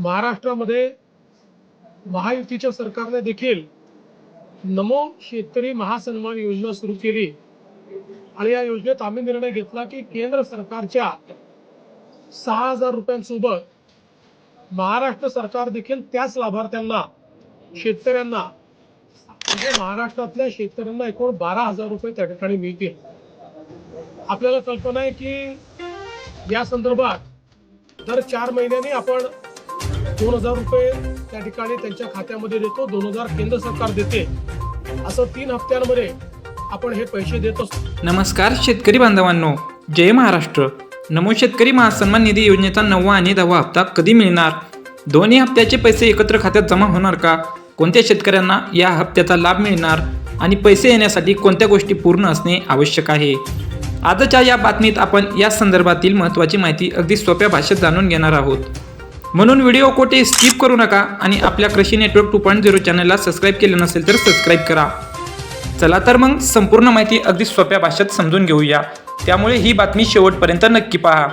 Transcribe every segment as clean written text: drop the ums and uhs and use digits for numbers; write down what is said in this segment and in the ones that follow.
महाराष्ट्रामध्ये महायुतीच्या सरकारने देखील नमो शेतकरी महासन्मान योजना सुरू केली आणि या योजनेत आम्ही निर्णय घेतला की केंद्र सरकारच्या 6,000 रुपयांसोबत महाराष्ट्र सरकार देखील त्याच लाभार्थ्यांना शेतकऱ्यांना म्हणजे महाराष्ट्रातल्या शेतकऱ्यांना एकूण 12,000 रुपये त्या ठिकाणी मिळतील। आपल्याला कल्पना आहे की या संदर्भात दर 4 महिन्यांनी आपण 2,000 रुपये त्या ठिकाणी त्यांच्या खात्यामध्ये देतो, 2,000 केंद्र सरकार देते, असं 3 हप्त्यांमध्ये आपण हे पैसे देत असतो। नमस्कार शेतकरी बांधवांनो, जय महाराष्ट्र। नमो शेतकरी महासन्मान निधी योजनेचा 9वा आणि 10वा हप्ता कधी मिळणार? दोन्ही हप्त्याचे पैसे एकत्र खात्यात जमा होणार का? कोणत्या शेतकऱ्यांना या हप्त्याचा लाभ मिळणार आणि पैसे येण्यासाठी कोणत्या गोष्टी पूर्ण असणे आवश्यक आहे? आजच्या या बातमीत आपण या संदर्भातील महत्त्वाची माहिती अगदी सोप्या भाषेत जाणून घेणार आहोत, म्हणून व्हिडिओ कोठे स्किप करू नका आणि आपल्या कृषी नेटवर्क 2.0 चॅनलला सबस्क्राईब केले नसेल तर सबस्क्राईब करा। चला तर मग संपूर्ण माहिती अगदी सोप्या भाषेत समजून घेऊया, त्यामुळे ही बातमी शेवटपर्यंत नक्की पहा।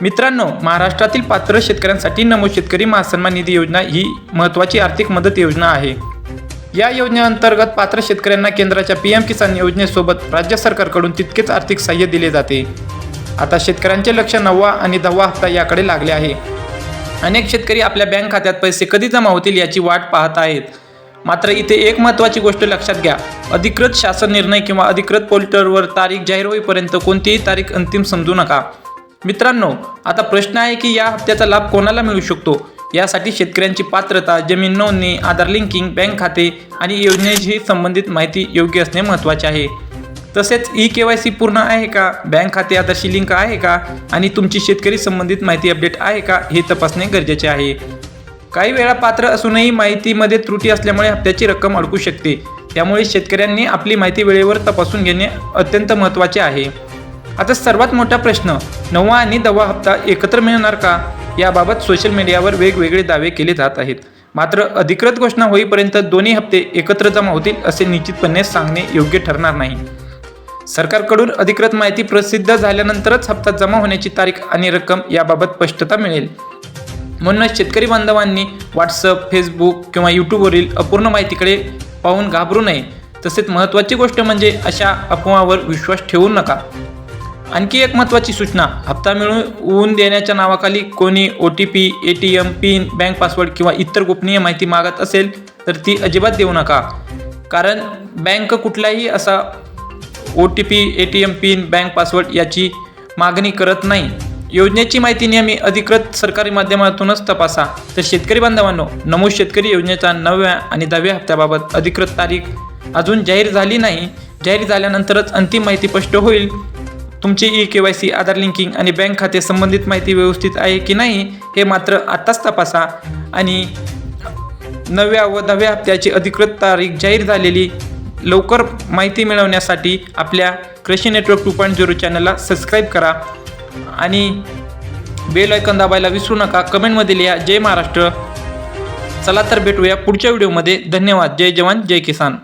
मित्रांनो, महाराष्ट्रातील पात्र शेतकऱ्यांसाठी नमो शेतकरी महासन्मान निधी योजना ही महत्त्वाची आर्थिक मदत योजना आहे। या योजनेअंतर्गत पात्र शेतकऱ्यांना केंद्राच्या PM किसान योजनेसोबत राज्य सरकारकडून तितकेच आर्थिक सहाय्य दिले जाते। आता शेतकऱ्यांचे लक्ष 9वा आणि 10वा हप्ता याकडे लागले आहे। अनेक शेतकरी आपल्या बँक खात्यात पैसे कधी जमा होतील याची वाट पाहत आहेत। मात्र इथे एक महत्त्वाची गोष्ट लक्षात घ्या, अधिकृत शासन निर्णय किंवा अधिकृत पोर्टलवर तारीख जाहीर होईपर्यंत कोणतीही तारीख अंतिम समजू नका। मित्रांनो, आता प्रश्न आहे की या हप्त्याचा लाभ कोणाला मिळू शकतो? यासाठी शेतकऱ्यांची पात्रता, जमीन नोंदणी, आधार लिंकिंग, बँक खाते आणि योजनेशी संबंधित माहिती योग्य असणे महत्त्वाचे आहे। तसेच eKYC पूर्ण आहे का, बँक खाते आधारशी लिंक आहे का आणि तुमची शेतकरी संबंधित माहिती अपडेट आहे का हे तपासणे गरजेचे आहे। काही वेळा पात्र असूनही माहितीमध्ये त्रुटी असल्यामुळे हप्त्याची रक्कम अडकू शकते, त्यामुळे शेतकऱ्यांनी आपली माहिती वेळेवर तपासून घेणे अत्यंत महत्त्वाचे आहे। आता सर्वात मोठा प्रश्न, 9वा आणि 10वा हप्ता एकत्र मिळणार का? याबाबत सोशल मीडियावर वेगवेगळे दावे केले जात आहेत। मात्र अधिकृत घोषणा होईपर्यंत दोन्ही हप्ते एकत्र जमा होतील असे निश्चितपणे सांगणे योग्य ठरणार नाही। सरकारकडून अधिकृत माहिती प्रसिद्ध झाल्यानंतरच हप्ता जमा होण्याची तारीख आणि रक्कम याबाबत स्पष्टता मिळेल। म्हणूनच शेतकरी बांधवांनी व्हॉट्सअप, फेसबुक किंवा यूट्यूबवरील अपूर्ण माहितीकडे पाहून घाबरू नये। तसेच महत्त्वाची गोष्ट म्हणजे अशा अफवावर विश्वास ठेवू नका। आणखी एक महत्त्वाची सूचना, हप्ता मिळवून देण्याच्या नावाखाली कोणी OTP, ATM pin, bank password किंवा इतर गोपनीय माहिती मागत असेल तर ती अजिबात देऊ नका, कारण बँक कुठलाही असा OTP, ATM pin, bank password याची मागणी करत नाही। योजनेची माहिती नेहमी अधिकृत सरकारी माध्यमातूनच तपासा। तर शेतकरी बांधवांनो, नमो शेतकरी योजनेचा 9व्या आणि 10व्या हप्त्याबाबत अधिकृत तारीख अजून जाहीर झाली नाही। जाहीर झाल्यानंतरच अंतिम माहिती स्पष्ट होईल। तुमची eKYC, आधार लिंकिंग आणि बँक खाते संबंधित माहिती व्यवस्थित आहे की नाही हे मात्र आत्ताच तपासा आणि 9व्या व 10व्या हप्त्याची अधिकृत तारीख जाहीर झालेली लवकर माहिती मिळवण्यासाठी आपल्या कृषी नेटवर्क 2.0 चॅनलला सबस्क्राईब करा आणि बेल आयकॉन दाबायला विसरू नका। कमेंटमध्ये लिहा जय महाराष्ट्र। चला तर भेटूया पुढच्या व्हिडिओमध्ये। धन्यवाद। जय जवान जय किसान।